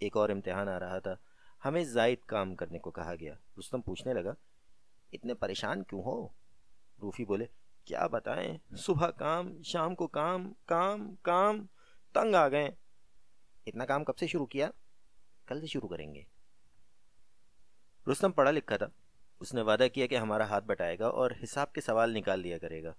ایک اور امتحان آ رہا تھا، ہمیں زائد کام کرنے کو کہا گیا۔ رستم پوچھنے لگا، اتنے پریشان کیوں ہو؟ روفی بولے، کیا بتائیں، صبح کام، شام کو کام، کام کام، تنگ آ گئے۔ اتنا کام کب سے شروع کیا؟ کل سے شروع کریں گے۔ رستم پڑھا لکھا تھا، اس نے وعدہ کیا کہ ہمارا ہاتھ بٹائے گا اور حساب کے سوال نکال لیا کرے گا۔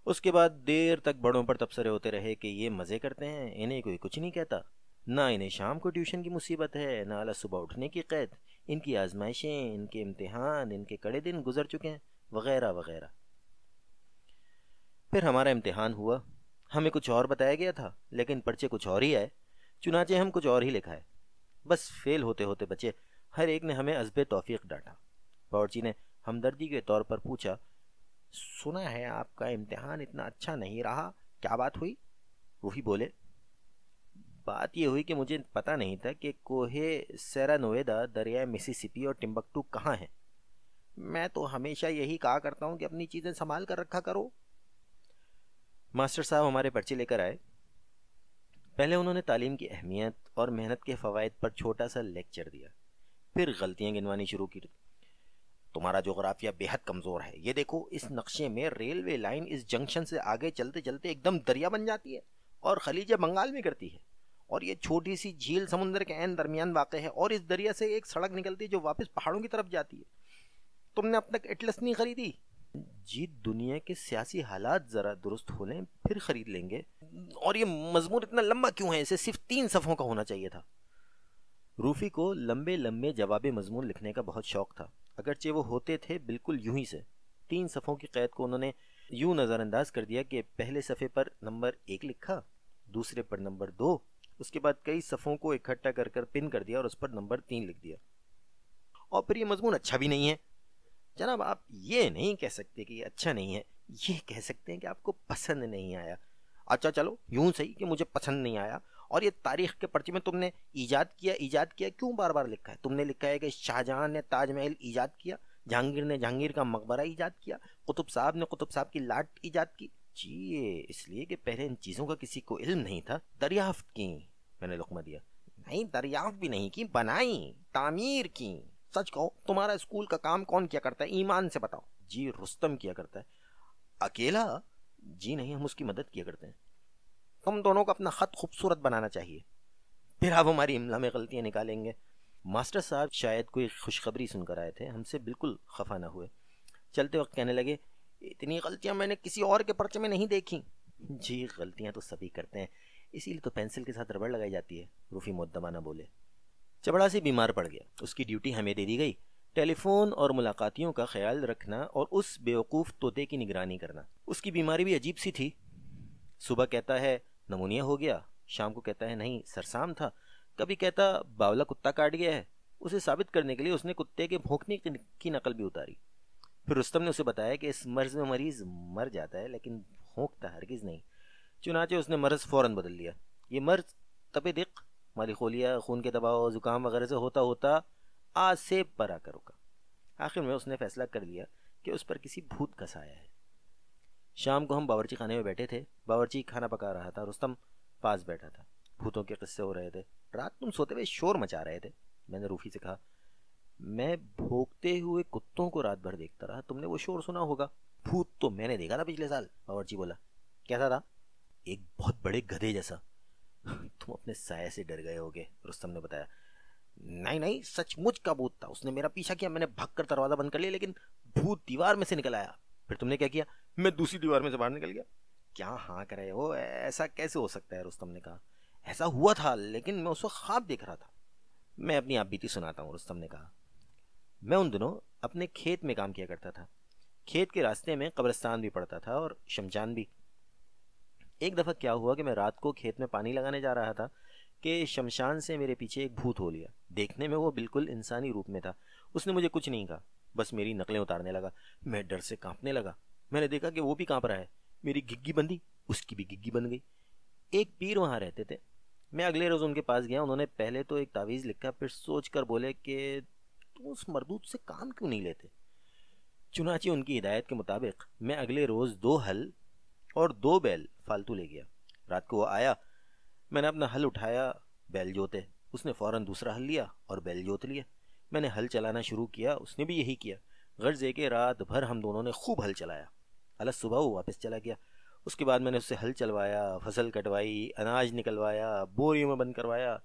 اس کے بعد دیر تک بڑوں پر تبصرے ہوتے رہے کہ یہ مزے کرتے ہیں، انہیں کوئی کچھ نہیں کہتا، نہ انہیں شام کو ٹیوشن کی مصیبت ہے، نہ اعلیٰ صبح اٹھنے کی قید، ان کی آزمائشیں، ان کے امتحان، ان کے کڑے دن گزر چکے ہیں، وغیرہ وغیرہ۔ پھر ہمارا امتحان ہوا، ہمیں کچھ اور بتایا گیا تھا لیکن پرچے کچھ اور ہی آئے، چنانچہ ہم کچھ اور ہی لکھائے، بس فیل ہوتے ہوتے بچے۔ ہر ایک نے ہمیں حسب توفیق ڈانٹا۔ باورچی نے ہمدردی کے طور پر پوچھا، سنا ہے آپ کا امتحان اتنا اچھا نہیں رہا، کیا بات ہوئی؟ روفی بولے، بات یہ ہوئی کہ مجھے پتہ نہیں تھا کہ کوہ سیرا نویدا دریائے مسیسپی اور ٹمبکٹو کہاں ہیں۔ میں تو ہمیشہ یہی کہا کرتا ہوں کہ اپنی چیزیں سنبھال کر رکھا کرو۔ ماسٹر صاحب ہمارے پرچے لے کر آئے۔ پہلے انہوں نے تعلیم کی اہمیت اور محنت کے فوائد پر چھوٹا سا لیکچر دیا، پھر غلطیاں گنوانی شروع کی۔ تمہارا جغرافیہ بے حد کمزور ہے، یہ دیکھو اس نقشے میں ریلوے لائن اس جنکشن سے آگے چلتے چلتے ایک دم دریا بن جاتی ہے اور خلیج بنگال میں کرتی ہے، اور یہ چھوٹی سی جھیل سمندر کے عین درمیان واقع ہے، اور اس دریا سے ایک سڑک نکلتی ہے جو واپس پہاڑوں کی طرف جاتی ہے۔ تم نے اب تک اٹلس نہیں خریدی؟ جی دنیا کے سیاسی حالات ذرا درست ہو لیں پھر خرید لیں گے۔ اور یہ مضمون اتنا لمبا کیوں ہے؟ اسے صرف 3 صفحوں کا ہونا چاہیے تھا۔ روفی کو لمبے لمبے جوابی مضمون لکھنے کا بہت شوق تھا، اگرچہ وہ ہوتے تھے بالکل یوں ہی سے۔ 3 صفحوں کی قید کو انہوں نے یوں نظر انداز کر دیا کہ پہلے صفحے پر نمبر 1 لکھا، دوسرے پر نمبر 2، اس کے بعد کئی صفحوں کو اکٹھا کر کر پن کر دیا اور اس پر نمبر 3 لکھ دیا۔ اور پھر یہ مضمون اچھا بھی نہیں ہے۔ جناب آپ یہ نہیں کہہ سکتے کہ یہ اچھا نہیں ہے، یہ کہہ سکتے ہیں کہ آپ کو پسند نہیں آیا۔ اچھا چلو یوں صحیح کہ مجھے پسند نہیں آیا۔ اور یہ تاریخ کے پرچے میں تم نے ایجاد کیا کیوں بار بار لکھا ہے؟ تم نے لکھا ہے کہ شاہجہاں نے تاج محل ایجاد کیا، جہانگیر نے جہانگیر کا مقبرہ ایجاد کیا، قطب صاحب نے قطب صاحب کی لاٹ ایجاد کی۔ جی یہ اس لیے کہ پہلے ان چیزوں کا کسی کو علم نہیں تھا، دریافت کی۔ میں نے لقمہ دیا، نہیں دریافت بھی نہیں کی، بنائی، تعمیر کی۔ سچ کہو تمہارا اسکول کا کام کون کیا کرتا ہے؟ ایمان سے بتاؤ۔ جی رستم کیا کرتا ہے۔ اکیلا؟ جی نہیں، ہم اس کی مدد کیا کرتے ہیں۔ تم دونوں کو اپنا خط خوبصورت بنانا چاہیے، پھر آپ ہماری املا میں غلطیاں نکالیں گے۔ ماسٹر صاحب شاید کوئی خوشخبری سن کر آئے تھے، ہم سے بالکل خفا نہ ہوئے۔ چلتے وقت کہنے لگے، اتنی غلطیاں میں نے کسی اور کے پرچے میں نہیں دیکھی۔ جی غلطیاں تو سبھی کرتے ہیں، اسی لیے تو پینسل کے ساتھ ربڑ لگائی جاتی ہے، روفی مؤدبانہ بولے۔ چپڑاسی بیمار پڑ گیا، اس کی ڈیوٹی ہمیں دے دی گئی، ٹیلی فون اور ملاقاتیوں کا خیال رکھنا اور اس بیوقوف طوطے کی نگرانی کرنا۔ اس کی بیماری بھی عجیب سی تھی، صبح کہتا ہے نمونیا ہو گیا، شام کو کہتا ہے نہیں سرسام تھا، کبھی کہتا باولا کتا کاٹ گیا ہے۔ اسے ثابت کرنے کے لیے اس نے کتے کے بھونکنے کی نقل بھی اتاری۔ پھر رستم نے اسے بتایا کہ اس مرض میں مریض مر جاتا ہے لیکن بھونکتا ہرگز نہیں۔ چنانچہ اس نے مرض فوراً بدل لیا۔ یہ مرض تپ دق، مالیخولیا، خون کے دباؤ، زکام وغیرہ سے ہوتا ہوتا آج سے پر آ کر رکا۔ آخر میں اس نے فیصلہ کر لیا کہ اس پر کسی بھوت کا سایہ ہے۔ شام کو ہم باورچی خانے میں بیٹھے تھے، باورچی کھانا پکا رہا تھا، رستم پاس بیٹھا تھا۔ بھوتوں کے قصے ہو رہے تھے۔ رات تم سوتے ہوئے شور مچا رہے تھے۔ میں نے روفی سے کہا، میں بھونکتے ہوئے کتوں کو رات بھر دیکھتا رہا، تم نے وہ شور سنا ہوگا۔ بھوت تو میں نے دیکھا تھا پچھلے سال، باورچی بولا۔ کیسا تھا؟ ایک بہت بڑے گدھے جیسا۔ تم اپنے سائے سے ڈر گئے ہوگے، رستم نے بتایا۔ نہیں نہیں، سچ مچ کا بھوت تھا، اس نے میرا پیچھا کیا، میں نے بھگ کر دروازہ بند کر لیا لیکن بھوت دیوار میں سے نکل آیا۔ پھر تم نے کیا کیا؟ میں دوسری دیوار میں سے باہر نکل گیا۔ کیا ہاں کر رہے ہو، ایسا کیسے ہو سکتا ہے؟ رستم نے کہا، ایسا ہوا تھا لیکن میں اس وقت خواب دیکھ رہا تھا۔ میں اپنی آپ بیتی سناتا ہوں، رستم نے کہا۔ میں ان دنوں اپنے کھیت میں کام کیا کرتا تھا۔ کھیت کے راستے میں قبرستان بھی پڑتا تھا اور شمشان بھی۔ ایک دفعہ کیا ہوا کہ میں رات کو کھیت میں پانی لگانے جا رہا تھا کہ شمشان سے میرے پیچھے ایک بھوت ہو لیا۔ دیکھنے میں وہ بالکل انسانی روپ میں تھا۔ اس نے مجھے کچھ نہیں کہا، بس میری نقلیں اتارنے لگا۔ میں ڈر سے کانپنے لگا۔ میں نے دیکھا کہ وہ بھی کانپ رہا ہے۔ میری گھگی بندی، اس کی بھی گھگی بن گئی۔ ایک پیر وہاں رہتے تھے، میں اگلے روز ان کے پاس گیا۔ انہوں نے پہلے تو ایک تعویذ لکھا، پھر سوچ کر بولے کہ تم اس مردود سے کام کیوں نہیں لیتے؟ چنانچہ ان کی ہدایت کے مطابق میں اگلے روز 2 ہل اور 2 بیل فالتو لے گیا۔ رات کو وہ آیا، میں نے اپنا ہل اٹھایا، بیل جوتے۔ اس نے فوراً دوسرا ہل لیا اور بیل جوت لیا۔ میں نے ہل چلانا شروع کیا، اس نے بھی یہی کیا۔ غرض یہ کہ رات بھر ہم دونوں نے خوب ہل چلایا۔ الگ صبح وہ واپس چلا گیا۔ اس کے بعد میں نے اس سے ہل چلوایا، فصل کٹوائی، اناج نکلوایا، بوریوں میں بند کروایا۔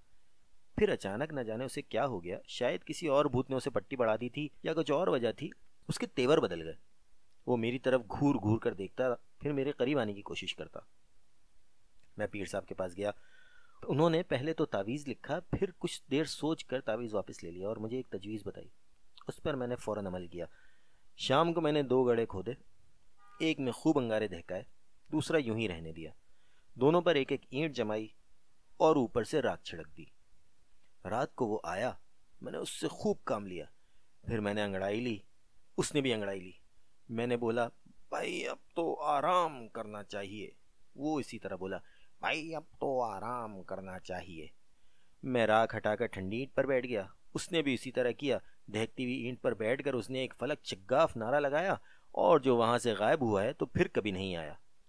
پھر اچانک نہ جانے اسے کیا ہو گیا، شاید کسی اور بھوت نے اسے پٹی بڑھا دی تھی یا کچھ اور وجہ تھی، اس کے تیور بدل گئے۔ وہ میری طرف گھور گھور کر دیکھتا، پھر میرے قریب آنے کی کوشش کرتا۔ میں پیر صاحب کے پاس گیا۔ انہوں نے پہلے تو تعویذ لکھا، پھر کچھ دیر سوچ کر تعویذ واپس لے لیا اور مجھے ایک تجویز بتائی۔ اس پر میں نے فوراً عمل کیا۔ شام کو میں نے 2 گڑھے کھودے، ایک میں خوب انگارے دہکائے، دوسرا یوں ہی رہنے دیا۔ دونوں پر ایک ایک اینٹ جمائی اور اوپر سے راکھ چھڑک دی۔ رات کو وہ آیا، میں نے اس سے خوب کام لیا۔ پھر میں نے انگڑائی لی، اس نے بھی انگڑائی لی۔ میں نے بولا بھائی اب تو آرام کرنا چاہیے، وہ اسی طرح بولا بھائی اب تو آرام کرنا چاہیے۔ میں راکھ ہٹا کر ٹھنڈی اینٹ پر بیٹھ گیا، اس نے بھی اسی طرح کیا۔ دہکتی ہوئی اینٹ پر بیٹھ کر اس نے ایک فلک چگاف نعرہ لگایا، اور جو وہاں سے غائب ہوا ہے تو پھر کبھی نہیں آیا۔